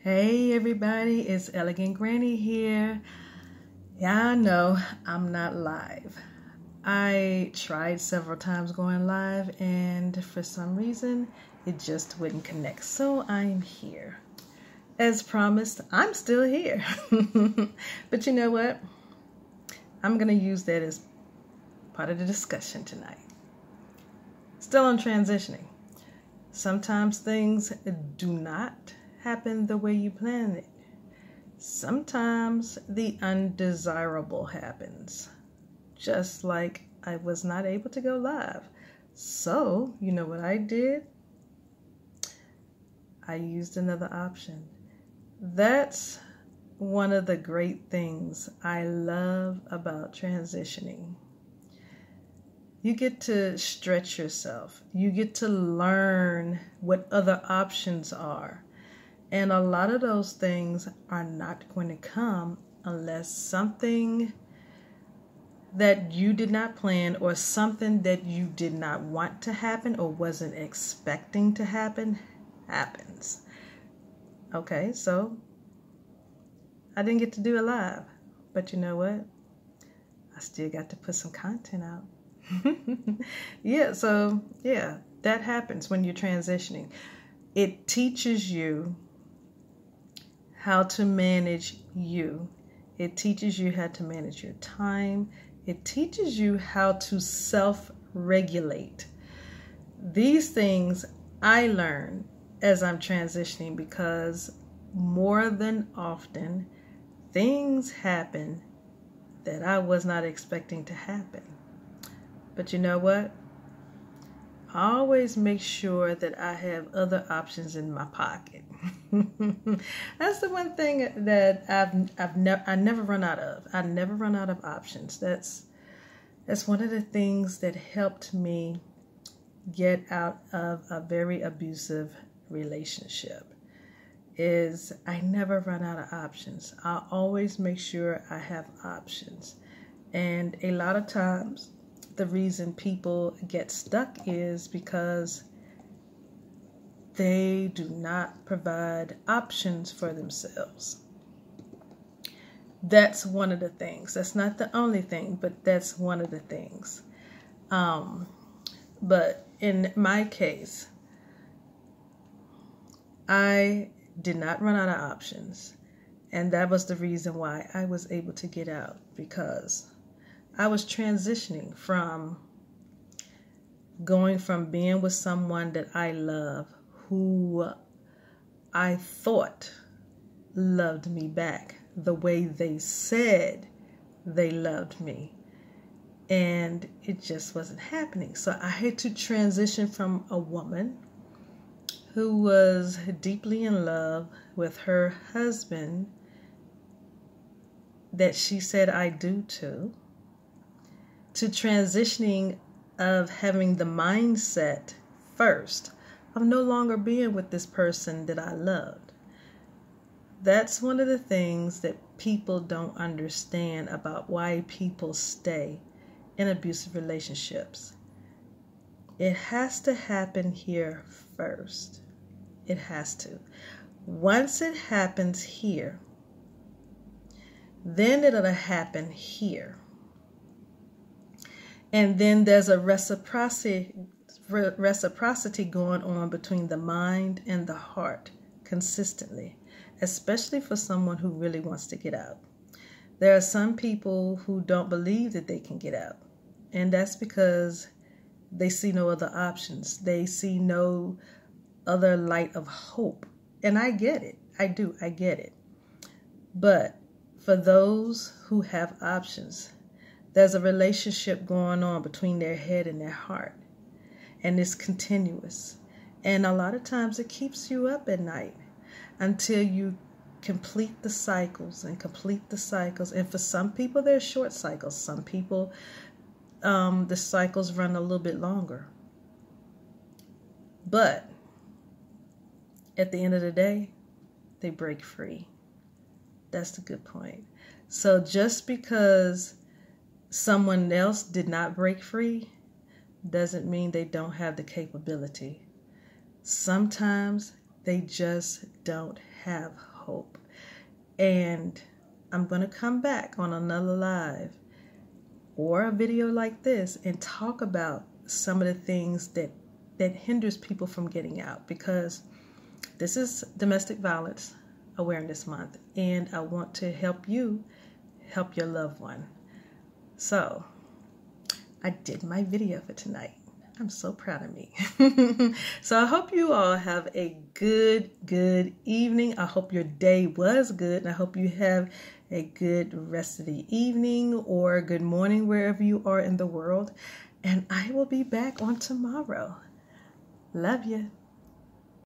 Hey everybody, it's Elegant Granny here. Yeah, I know I'm not live. I tried several times going live and for some reason it just wouldn't connect. So I'm here. As promised, I'm still here. But you know what? I'm going to use that as part of the discussion tonight. Still on transitioning. Sometimes things do not happen the way you planned it. Sometimes the undesirable happens. Just like I was not able to go live. So, you know what I did? I used another option. That's one of the great things I love about transitioning. You get to stretch yourself. You get to learn what other options are. And a lot of those things are not going to come unless something that you did not plan or something that you did not want to happen or wasn't expecting to happen happens. Okay, so I didn't get to do it live, but you know what? I still got to put some content out. Yeah, that happens when you're transitioning. It teaches you how to manage you. It teaches you how to manage your time. It teaches you how to self-regulate. These things I learn as I'm transitioning because more than often things happen that I was not expecting to happen. But you know what? I always make sure that I have other options in my pocket. That's the one thing that I never run out of. I never run out of options. That's one of the things that helped me get out of a very abusive relationship. Is I never run out of options. I always make sure I have options. And a lot of times the reason people get stuck is because they do not provide options for themselves. That's one of the things. That's not the only thing, but that's one of the things. But in my case, I did not run out of options. And that was the reason why I was able to get out, because I was transitioning from going from being with someone that I love, who I thought loved me back the way they said they loved me. And it just wasn't happening. So I had to transition from a woman who was deeply in love with her husband that she said I do to transitioning of having the mindset first of no longer being with this person that I loved. That's one of the things that people don't understand about why people stay in abusive relationships. It has to happen here first. It has to. Once it happens here, then it'll happen here. And then there's a reciprocity going on between the mind and the heart consistently, especially for someone who really wants to get out. There are some people who don't believe that they can get out, and that's because they see no other options. They see no other light of hope. And I get it. I get it. But for those who have options, there's a relationship going on between their head and their heart. And it's continuous. And a lot of times it keeps you up at night until you complete the cycles and complete the cycles. And for some people, they're short cycles. Some people, the cycles run a little bit longer. But at the end of the day, they break free. That's the good point. So just because someone else did not break free doesn't mean they don't have the capability. Sometimes they just don't have hope. And I'm going to come back on another live or a video like this and talk about some of the things that hinders people from getting out, because this is Domestic Violence Awareness Month, and I want to help you help your loved one. So I did my video for tonight. I'm so proud of me. So I hope you all have a good evening. I hope your day was good, and I hope you have a good rest of the evening or good morning wherever you are in the world. And I will be back on tomorrow. Love you.